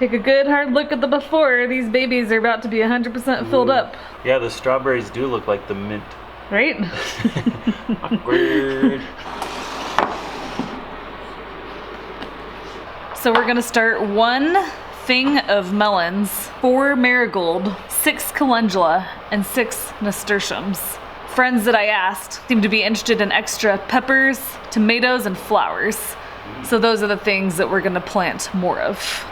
Take a good hard look at the before. These babies are about to be 100% filled up. Yeah, the strawberries do look like the mint. Right? Awkward. So we're gonna start 1 thing of melons, 4 marigold, 6 calendula, and 6 nasturtiums. Friends that I asked seem to be interested in extra peppers, tomatoes, and flowers. So those are the things that we're gonna plant more of.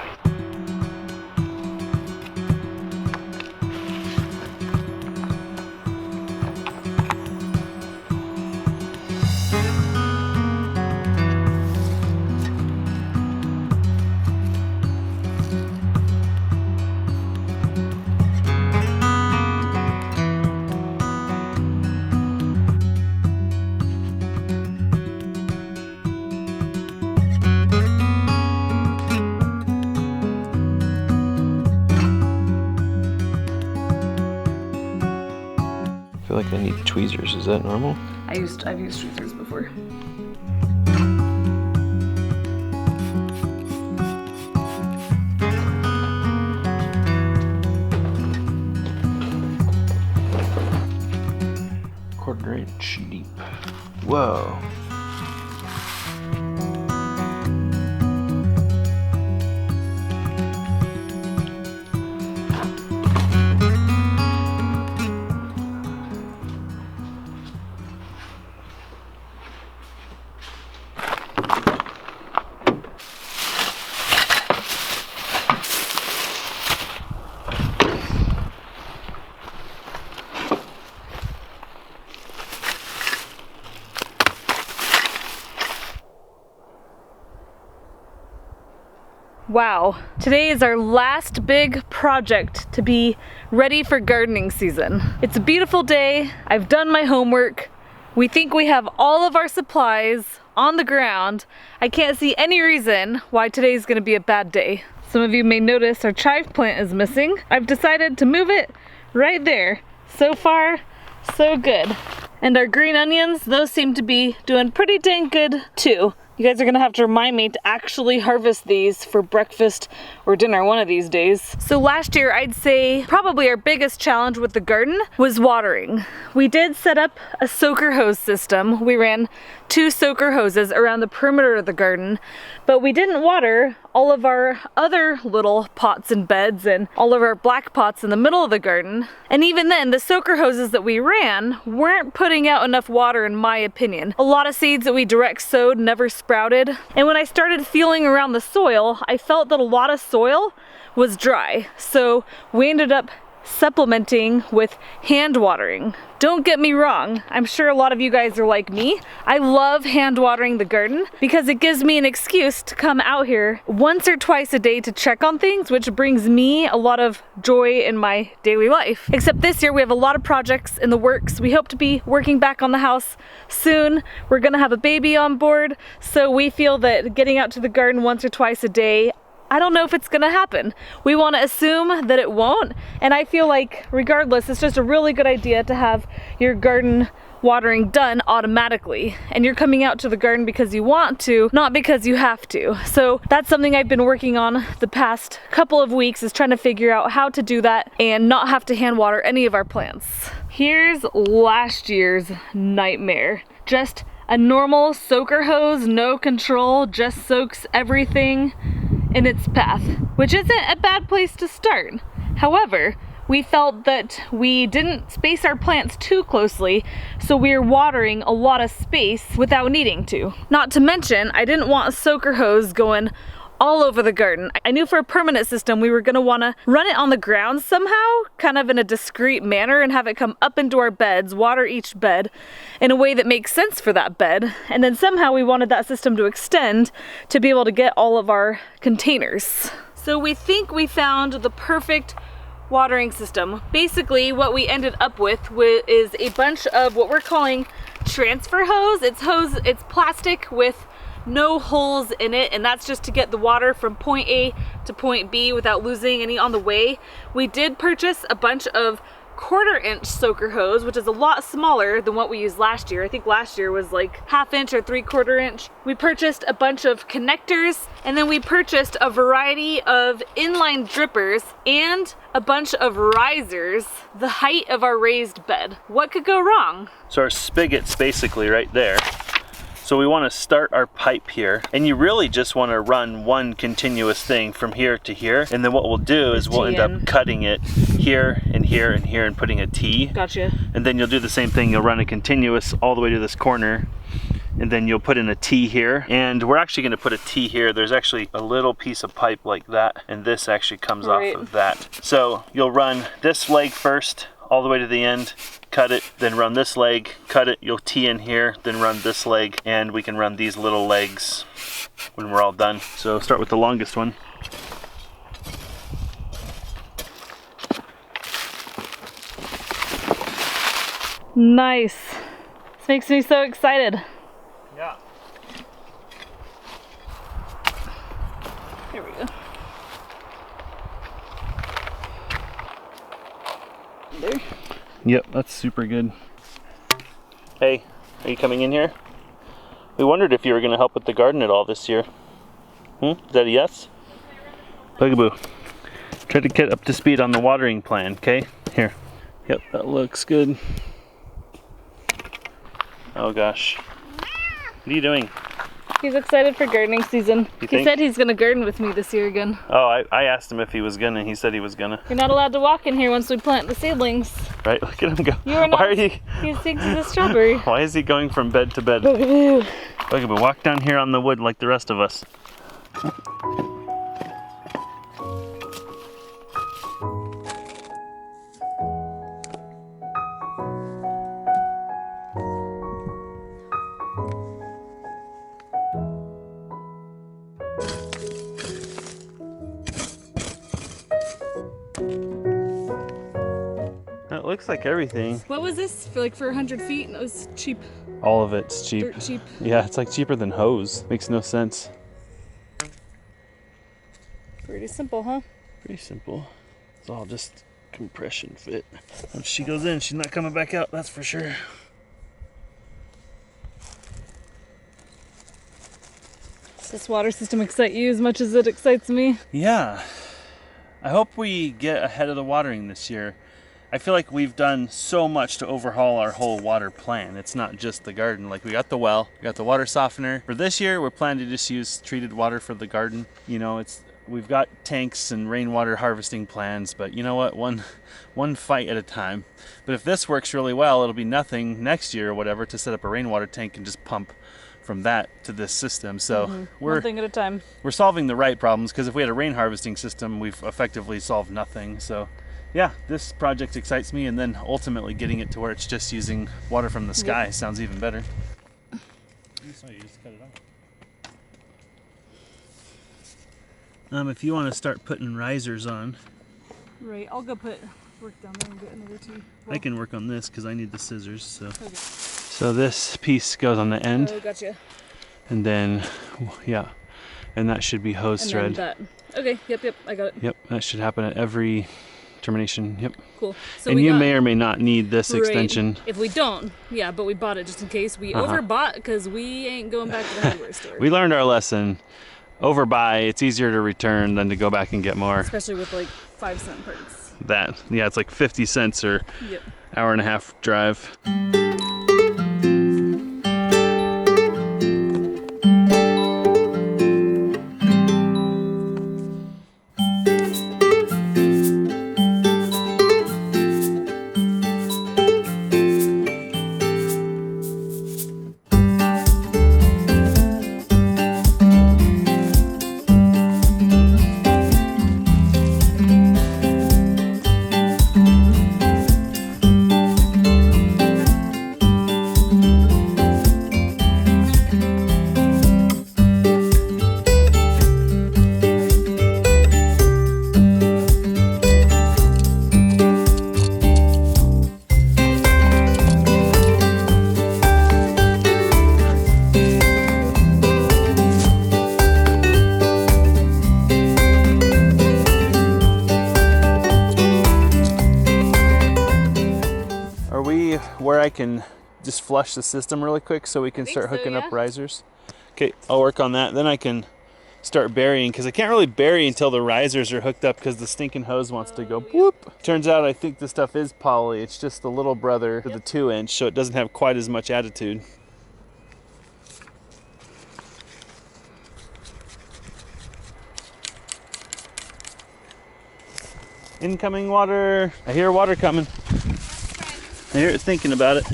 I feel like I need tweezers. Is that normal? I've used tweezers before. Quarter inch deep. Whoa. Wow, today is our last big project to be ready for gardening season. It's a beautiful day, I've done my homework, we think we have all of our supplies on the ground. I can't see any reason why today's gonna be a bad day. Some of you may notice our chive plant is missing. I've decided to move it right there. So far, so good. And our green onions, those seem to be doing pretty dang good too. You guys are gonna have to remind me to actually harvest these for breakfast or dinner one of these days. So last year, I'd say probably our biggest challenge with the garden was watering. We did set up a soaker hose system. We ran 2 soaker hoses around the perimeter of the garden, but we didn't water all of our other little pots and beds and all of our black pots in the middle of the garden. And even then, the soaker hoses that we ran weren't putting out enough water in my opinion. A lot of seeds that we direct sowed never sprouted. And when I started feeling around the soil, I felt that a lot of soil was dry. So we ended up supplementing with hand watering. Don't get me wrong, I'm sure a lot of you guys are like me. I love hand watering the garden because it gives me an excuse to come out here once or twice a day to check on things, which brings me a lot of joy in my daily life. Except this year we have a lot of projects in the works. We hope to be working back on the house soon. We're gonna have a baby on board, so we feel that getting out to the garden once or twice a day, I don't know if it's gonna happen. We wanna assume that it won't, and I feel like regardless, it's just a really good idea to have your garden watering done automatically. And you're coming out to the garden because you want to, not because you have to. So that's something I've been working on the past couple of weeks, is trying to figure out how to do that and not have to hand water any of our plants. Here's last year's nightmare. Just a normal soaker hose, no control, just soaks everything in its path, which isn't a bad place to start. However, we felt that we didn't space our plants too closely, so we were watering a lot of space without needing to. Not to mention, I didn't want a soaker hose going all over the garden. I knew for a permanent system we were gonna wanna run it on the ground somehow, kind of in a discreet manner, and have it come up into our beds, water each bed in a way that makes sense for that bed. And then somehow we wanted that system to extend to be able to get all of our containers. So we think we found the perfect watering system. Basically what we ended up with is a bunch of what we're calling transfer hose. It's plastic with no holes in it, and that's just to get the water from point A to point B without losing any on the way. We did purchase a bunch of 1/4" soaker hose, which is a lot smaller than what we used last year. I think last year was like 1/2 inch or 3/4 inch. We purchased a bunch of connectors, and then we purchased a variety of inline drippers and a bunch of risers, the height of our raised bed. What could go wrong? So our spigot's basically right there. So we want to start our pipe here, and you really just want to run one continuous thing from here to here, and then what we'll do is we'll end up cutting it here and here and here and putting a T. Gotcha. And then you'll do the same thing. You'll run a continuous all the way to this corner, and then you'll put in a T here. And we're actually going to put a T here. There's actually a little piece of pipe like that, and this actually comes off of that. So you'll run this leg first all the way to the end, cut it, then run this leg, cut it, you'll T in here, then run this leg, and we can run these little legs when we're all done. So start with the longest one. Nice. This makes me so excited. Yeah. Here we go. There. Yep, that's super good. Hey, are you coming in here? We wondered if you were going to help with the garden at all this year. Is that a yes? Bugaboo. Try to get up to speed on the watering plan, okay? Here. Yep, that looks good. Oh gosh. What are you doing? He's excited for gardening season. You He think? said he's gonna garden with me this year again. Oh, I asked him if he was gonna. He said he was gonna. You're not allowed to walk in here once we plant the seedlings. Right? Look at him go. You are not. Why are you? He thinks he's a strawberry. Why is he going from bed to bed? Bugaboo. Bugaboo, walk down here on the wood like the rest of us. It looks like everything. What was this for? Like for 100 feet? And it was cheap. All of it's cheap. Dirt cheap. Yeah, it's like cheaper than hose. Makes no sense. Pretty simple, huh? Pretty simple. It's all just compression fit. Once she goes in, she's not coming back out, that's for sure. Does this water system excite you as much as it excites me? Yeah. I hope we get ahead of the watering this year. I feel like we've done so much to overhaul our whole water plan. It's not just the garden. Like we got the well, we got the water softener. For this year, we're planning to just use treated water for the garden. You know, we've got tanks and rainwater harvesting plans, but you know what? One fight at a time. But if this works really well, it'll be nothing next year or whatever to set up a rainwater tank and just pump from that to this system. So One thing at a time. we're solving the right problems, because if we had a rain harvesting system, we've effectively solved nothing. So yeah, this project excites me, and then ultimately getting it to where it's just using water from the sky sounds even better. So you just cut it off. If you want to start putting risers on, Right, I'll go work down there and get another tea. I can work on this because I need the scissors. So, Okay. so this piece goes on the end, Oh, gotcha. and then yeah, and that should be hose And thread. then that. Okay, yep, I got it. Yep, that should happen at every termination. Yep. Cool. So And we you got, may or may not need this right, extension. If we don't, yeah, but we bought it just in case. We overbought because we ain't going back to the hardware store. We learned our lesson. Overbuy, it's easier to return than to go back and get more. Especially with like 5-cent parts. Yeah, it's like 50 cents or Yep. hour and a half drive. where I can just flush the system really quick so we can start hooking up risers? Okay, I'll work on that. Then I can start burying, because I can't really bury until the risers are hooked up because the stinking hose wants to go whoop. Turns out I think this stuff is poly. It's just the little brother to the 2-inch, so it doesn't have quite as much attitude. Incoming water. I hear water coming. I hear it thinking about it.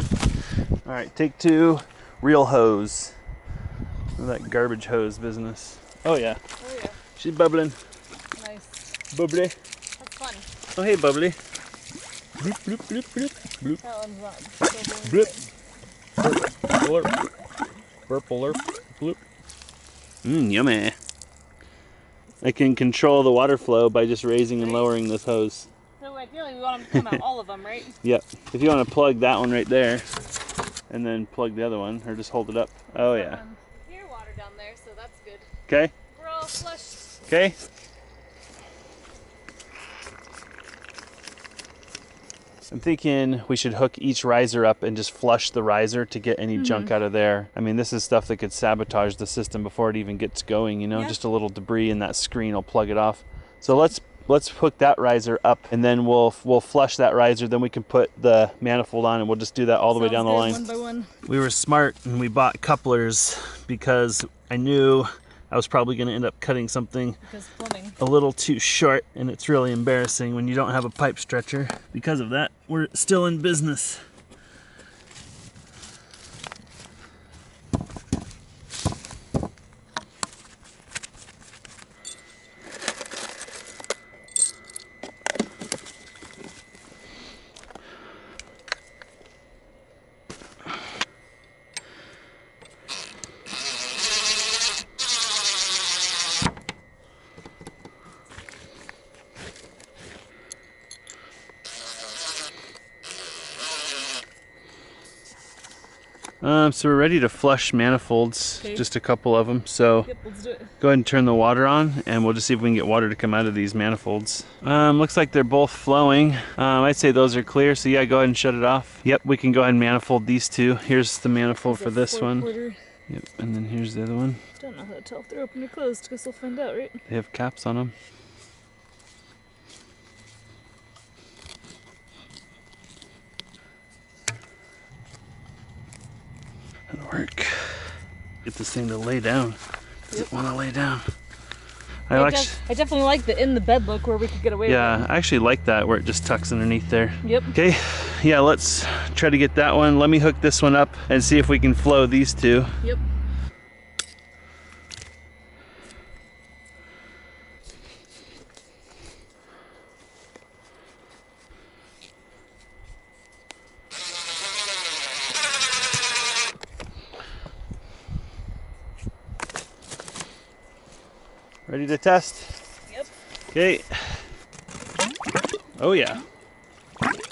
All right, take 2, real hose. That garbage hose business. Oh yeah. Oh yeah. She's bubbling. Nice. Bubbly. That's fun. Oh hey, bubbly. Bloop, bloop, bloop, bloop, bloop. That one's not. Bloop. Burp. Purple burp. Bloop. Yummy. I can control the water flow by just raising and lowering this hose. So ideally we want them to come out, all of them, right? Yep. If you want to plug that one right there, and then plug the other one, or just hold it up. Oh yeah. Here, water down there, so that's good. Okay. We're all flushed. Okay. I'm thinking we should hook each riser up and just flush the riser to get any junk out of there. I mean, this is stuff that could sabotage the system before it even gets going, you know, just a little debris in that screen will plug it off. So let's hook that riser up, and then we'll flush that riser, then we can put the manifold on, and we'll just do that all the way down the line. One by one. We were smart and we bought couplers because I knew I was probably going to end up cutting something a little too short, and it's really embarrassing when you don't have a pipe stretcher. Because of that, we're still in business. So we're ready to flush manifolds, just a couple of them. So let's do it. Go ahead and turn the water on, and we'll just see if we can get water to come out of these manifolds. Looks like they're both flowing. I'd say those are clear, so yeah, go ahead and shut it off. Yep, we can go ahead and manifold these 2. Here's the manifold for this one. Yep, and then here's the other one. Don't know how to tell if they're open or closed. Guess we'll find out, right? They have caps on them. That'll work. Get this thing to lay down. Does it want to lay down? I definitely like the in the bed look where we could get away with it. Yeah, I actually like that where it just tucks underneath there. Yep. Okay, yeah, let's try to get that one. Let me hook this one up and see if we can flow these 2. Yep. Ready to test? Yep. Okay. Oh yeah.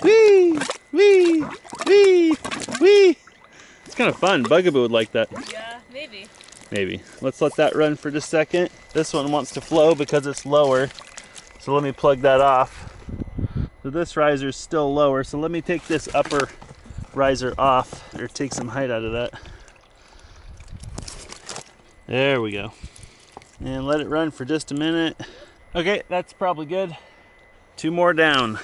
Whee! Whee! Whee! Whee! It's kind of fun. Bugaboo would like that. Yeah, maybe. Maybe. Let's let that run for just a second. This one wants to flow because it's lower. So let me plug that off. So this riser is still lower. So let me take this upper riser off, or take some height out of that. There we go. And let it run for just a minute. Okay, that's probably good. 2 more down.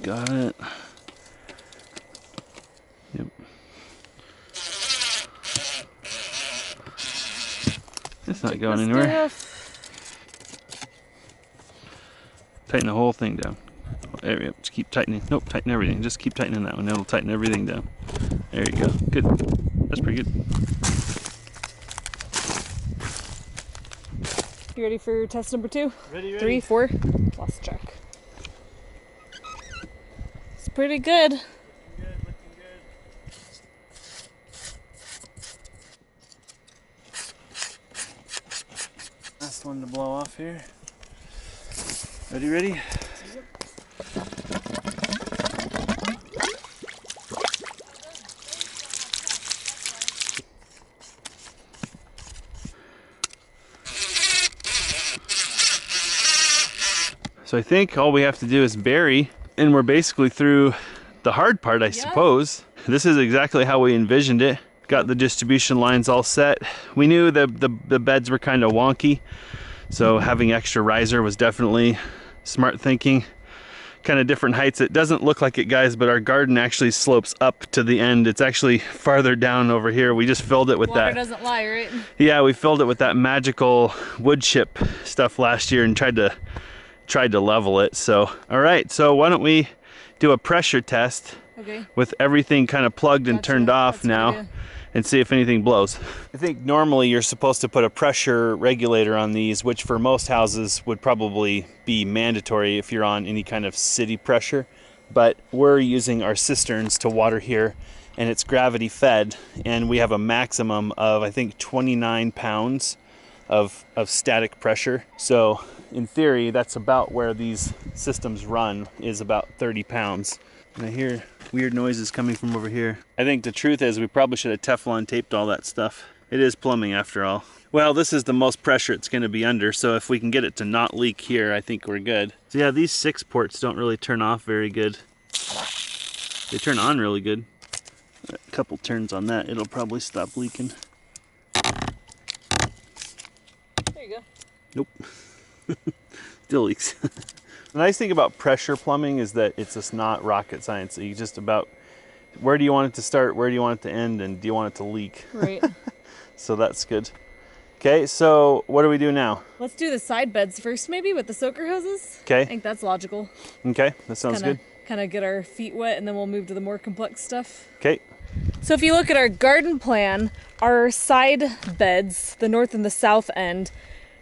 Got it. Yep. It's not going anywhere. Tighten the whole thing down. There we go. Just keep tightening. Nope, tighten everything. Just keep tightening that one. It'll tighten everything down. There you go. Good. That's pretty good. You ready for test number 2? Ready. 3, 4? Lost track. It's pretty good. Looking good. Last one to blow off here. Ready? So I think all we have to do is bury, and we're basically through the hard part, I suppose. This is exactly how we envisioned it. Got the distribution lines all set. We knew the beds were kind of wonky, so having extra riser was definitely smart thinking. Kind of different heights. It doesn't look like it, guys, but our garden actually slopes up to the end. It's actually farther down over here. We just filled it with Water that. doesn't lie, right? Yeah, we filled it with that magical wood chip stuff last year and tried to level it. So, all right. So why don't we do a pressure test with everything kind of plugged and turned off now, and see if anything blows. I think normally you're supposed to put a pressure regulator on these, which for most houses would probably be mandatory if you're on any kind of city pressure. But we're using our cisterns to water here, and it's gravity fed, and we have a maximum of, I think, 29 pounds of static pressure. So in theory, that's about where these systems run, is about 30 pounds. And I hear weird noises coming from over here. I think the truth is we probably should have Teflon taped all that stuff. It is plumbing after all. Well, this is the most pressure it's going to be under, so if we can get it to not leak here, I think we're good. So yeah, these 6 ports don't really turn off very good. They turn on really good. A couple turns on that, it'll probably stop leaking. There you go. Nope. Still leaks. The nice thing about pressure plumbing is that it's just not rocket science. You just about, where do you want it to start, where do you want it to end, and do you want it to leak? Right. So that's good. Okay, so what do we do now? Let's do the side beds first, maybe, with the soaker hoses. Okay. I think that's logical. Okay, that sounds good. Kind of get our feet wet, and then we'll move to the more complex stuff. Okay. So if you look at our garden plan, our side beds, the north and the south end,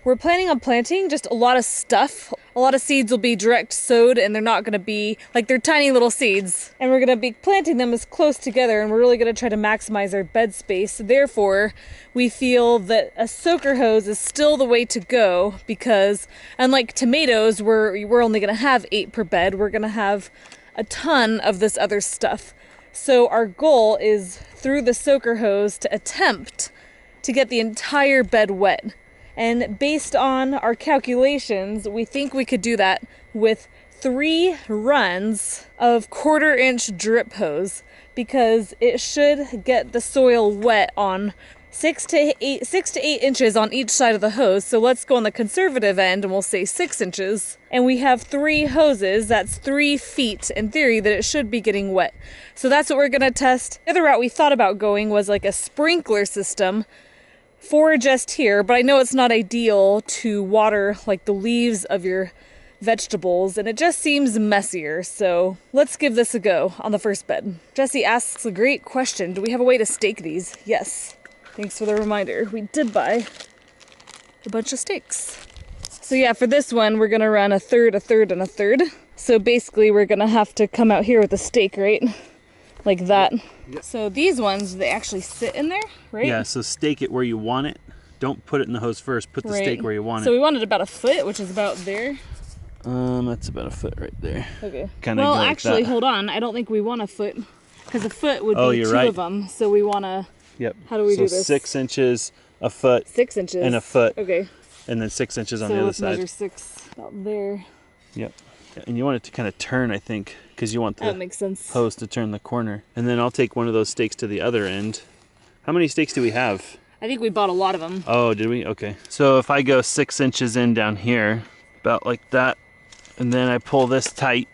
we're planning on planting just a lot of stuff. A lot of seeds will be direct sowed, and they're not going to be, like, they're tiny little seeds. And we're going to be planting them as close together, and we're really going to try to maximize our bed space. Therefore, we feel that a soaker hose is still the way to go, because unlike tomatoes, we're only going to have 8 per bed, we're going to have a ton of this other stuff. So our goal is, through the soaker hose, to attempt to get the entire bed wet. And based on our calculations, we think we could do that with 3 runs of 1/4-inch drip hose, because it should get the soil wet on 6 to 8 inches on each side of the hose. So let's go on the conservative end and we'll say 6 inches. And we have 3 hoses, that's 3 feet in theory that it should be getting wet. So that's what we're gonna test. The other route we thought about going was like a sprinkler system for just here, but I know it's not ideal to water like the leaves of your vegetables, and it just seems messier. So let's give this a go on the first bed. Jesse asks a great question. Do we have a way to stake these? Yes. Thanks for the reminder. We did buy a bunch of stakes. So yeah, for this one, we're gonna run a third, a third, and a third. So basically we're gonna have to come out here with a stake, right? Like that. Yep. So these ones, they actually sit in there, right? Yeah, so stake it where you want it. Don't put it in the hose first. Put the stake where you want it. So we wanted about 1 foot, which is about there. That's about 1 foot right there. Okay. Kinda well, go like actually, that. Hold on. I don't think we want 1 foot, because 1 foot would Oh, be you're 2 right. of them. So we want to. Yep. How do we do this? 6 inches, 1 foot, 6 inches. and 1 foot. Okay. And then 6 inches on So the other let's side. measure 6 about there. Yep. And you want it to kind of turn, I think, because you want That the makes sense. hose to turn the corner. And then I'll take one of those stakes to the other end. How many stakes do we have? I think we bought a lot of them. Oh, did we? Okay. So if I go 6 inches in down here, about like that, and then I pull this tight,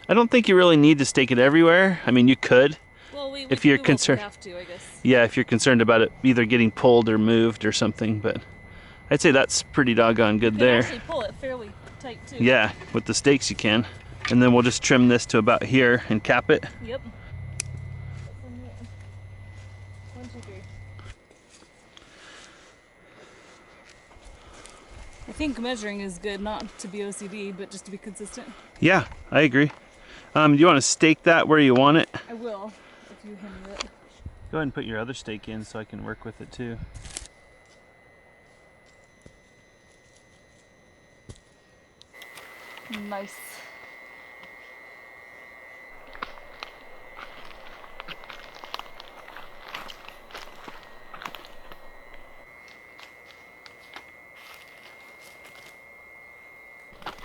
I don't think you really need to stake it everywhere. I mean, you could. Well, we If you're will concerned- have to, I guess. Yeah, if you're concerned about it either getting pulled or moved or something, but I'd say that's pretty doggone good You there. can actually pull it fairly tight too. Yeah, with the stakes you can. And then we'll just trim this to about here and cap it. Yep. 1, 2, 3. I think measuring is good, not to be OCD, but just to be consistent. Yeah, I agree. Do you want to stake that where you want it? I will, if you hand me it. Go ahead and put your other stake in so I can work with it too. Nice.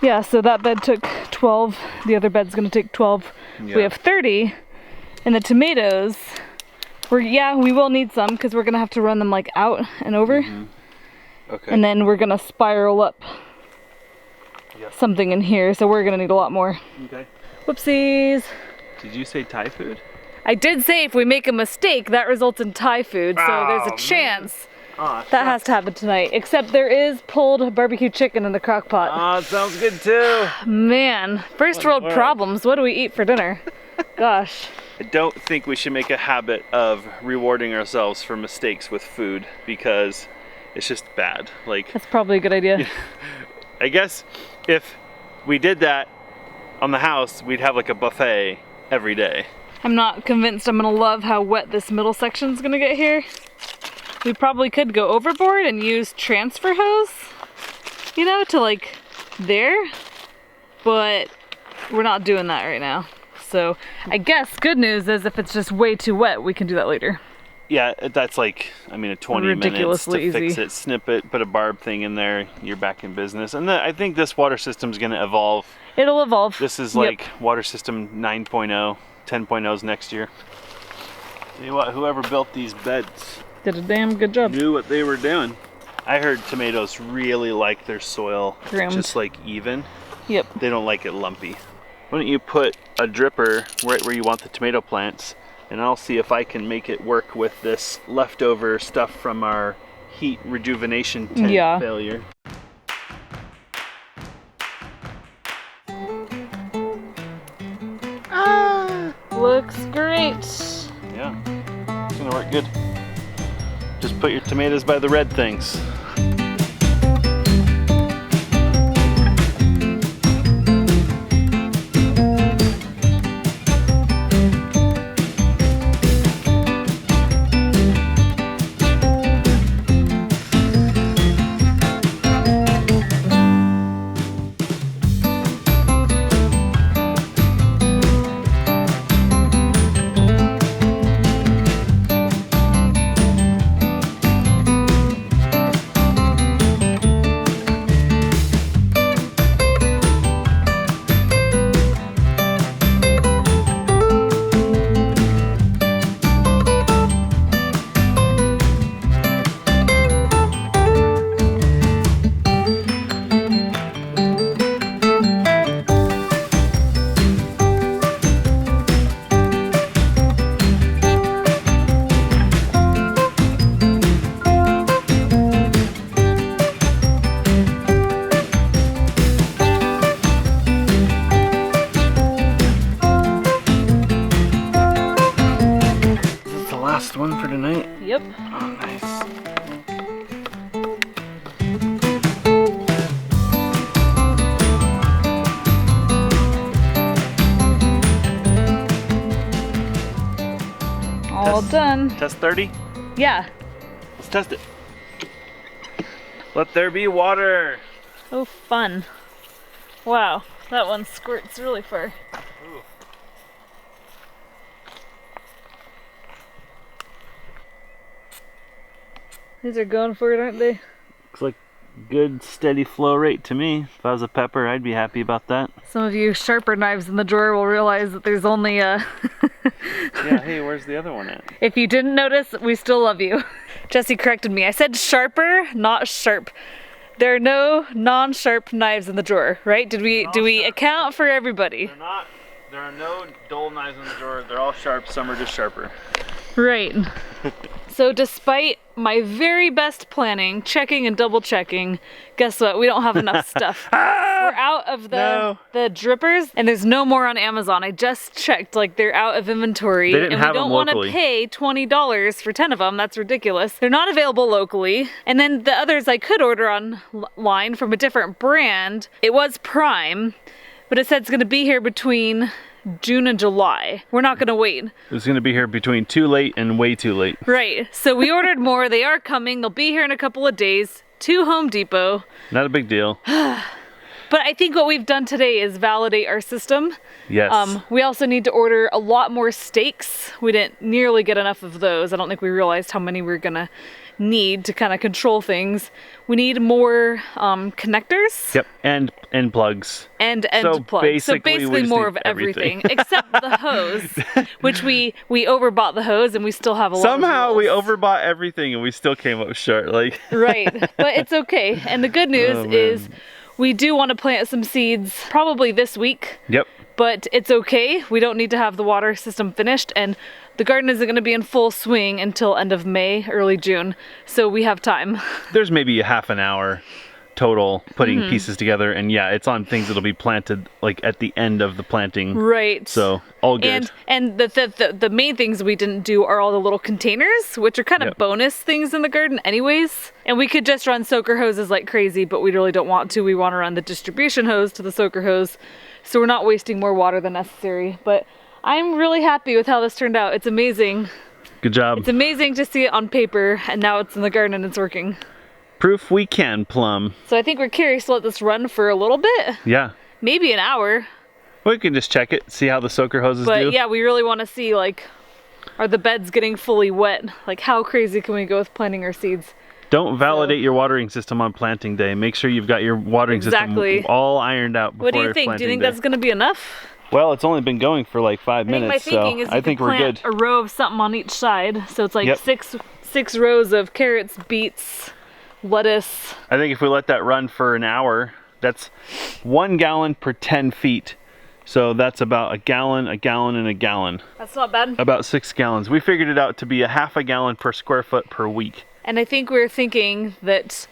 Yeah, so that bed took 12. The other bed's gonna take 12. Yeah. We have 30. And the tomatoes, we will need some because we're gonna have to run them like out and over. Okay. And then we're gonna spiral up something in here, so we're gonna need a lot more. Okay. Whoopsies. Did you say Thai food? I did say if we make a mistake, that results in Thai food, so there's a chance that has to happen tonight. Except there is pulled barbecue chicken in the crock pot. Oh, it sounds good too. Man, first world problems. What do we eat for dinner? Gosh. I don't think we should make a habit of rewarding ourselves for mistakes with food because it's just bad. Like, That's probably a good idea. I guess if we did that on the house, we'd have like a buffet every day. I'm not convinced I'm gonna love how wet this middle section's gonna get here. We probably could go overboard and use transfer hose, you know, to like there, but we're not doing that right now. So I guess good news is if it's just way too wet, we can do that later. Yeah, that's like, I mean, a 20 minutes to Ridiculously fix easy. it, snip it, put a barb thing in there, you're back in business. And I think this water system's gonna evolve. It'll evolve. This is like water system 9.0, 10.0's next year. Tell you what, whoever built these beds Did a damn good job. knew what they were doing. I heard tomatoes really like their soil Groomed. just like even. Yep. They don't like it lumpy. Why don't you put a dripper right where you want the tomato plants, and I'll see if I can make it work with this leftover stuff from our heat rejuvenation tank failure. Looks great. Yeah, it's gonna work good. Just put your tomatoes by the red things. Last one for tonight. Yep. Oh, nice. All done. Test 30? Yeah. Let's test it. Let there be water. Oh, fun. Wow, that one squirts really far. Ooh. These are going for it, aren't they? Looks like good steady flow rate to me. If I was a pepper, I'd be happy about that. Some of you sharper knives in the drawer will realize that there's only a... Yeah, hey, where's the other one at? If you didn't notice, we still love you. Jesse corrected me. I said sharper, not sharp. There are no non-sharp knives in the drawer, right? Do we account for everybody? There are no dull knives in the drawer. They're all sharp. Some are just sharper. Right. So despite my very best planning, checking and double checking, guess what? We don't have enough stuff. We're out of the drippers, and there's no more on Amazon. I just checked, like they're out of inventory. They didn't and have we them don't want to locally. pay $20 for 10 of them. That's ridiculous. They're not available locally. And then the others I could order online from a different brand. It was Prime, but it said it's gonna be here between June and July. We're not gonna wait. It's going to be here between too late and way too late. Right, so we ordered more. They are coming. They'll be here in a couple of days to Home Depot. Not a big deal. But I think what we've done today is validate our system. Yes. We also need to order a lot more steaks. We didn't nearly get enough of those. I don't think we realized how many we were gonna need to kind of control things. We need more connectors. Yep, and plugs. And So plugs. So basically, we basically just more need of everything, everything. except the hose, which we overbought the hose and we still have a lot Somehow of we rolls. overbought everything and we still came up short. Like, Right, but it's okay. And the good news Oh, man. is we do want to plant some seeds probably this week, yep. but it's okay. We don't need to have the water system finished, and the garden isn't going to be in full swing until end of May, early June, so we have time. There's maybe a half an hour total putting Mm-hmm. pieces together, and yeah, it's on things that'll be planted like at the end of the planting. Right. So all good. And the main things we didn't do are all the little containers, which are kind of Yep. bonus things in the garden anyways. And we could just run soaker hoses like crazy, but we really don't want to. We want to run the distribution hose to the soaker hose, so we're not wasting more water than necessary. But I'm really happy with how this turned out. It's amazing. Good job. It's amazing to see it on paper, and now it's in the garden and it's working. Proof we can plumb. So I think we're curious to let this run for a little bit, Yeah. maybe an hour. We can just check it, see how the soaker hoses But do. yeah, we really want to see, like, are the beds getting fully wet? Like, how crazy can we go with planting our seeds? Don't validate your watering system on planting day. Make sure you've got your watering Exactly. system all ironed out before What do you think? Do you planting think day. that's going to be enough? Well, it's only been going for like 5 I think my minutes, thinking so is I you think could we're plant good. a row of something on each side. So it's like Yep. six rows of carrots, beets, lettuce. I think if we let that run for an hour, that's 1 gallon per 10 feet. So that's about a gallon, and a gallon. That's not bad. About 6 gallons. We figured it out to be a half a gallon per square foot per week. And I think we're thinking that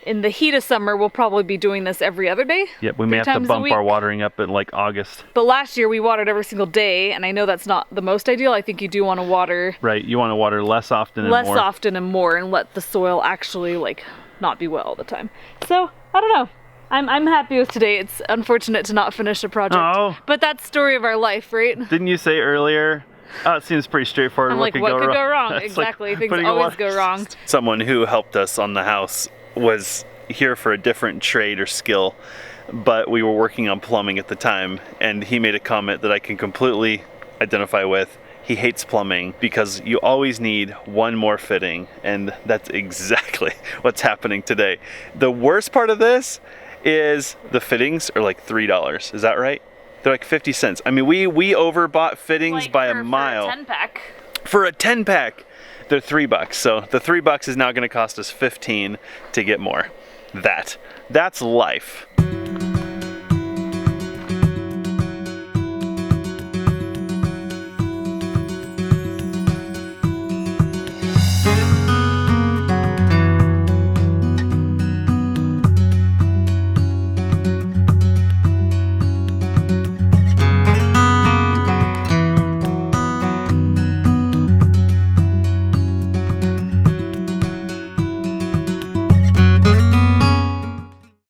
in the heat of summer, we'll probably be doing this every other day. Yep, we may 3 have to times a bump our week. watering up in like August. But last year we watered every single day, and I know that's not the most ideal. I think you do want to water Right, you want to water less often and less more. often and more, and let the soil actually like not be wet all the time. So I don't know. I'm happy with today. It's unfortunate to not finish a project, Oh. but that's the story of our life, right? Didn't you say earlier? Oh, it seems pretty straightforward. I'm like, what could go wrong? It's like Exactly. Things putting a always water- go wrong. Someone who helped us on the house was here for a different trade or skill, but we were working on plumbing at the time, and he made a comment that I can completely identify with. He hates plumbing because you always need one more fitting, and that's exactly what's happening today. The worst part of this is the fittings are like $3. Is that right? They're like 50 cents. I mean, we overbought fittings Like by a for mile. a 10-pack. For a 10-pack, they're $3. So the $3 is now going to cost us 15 to get more. That's life.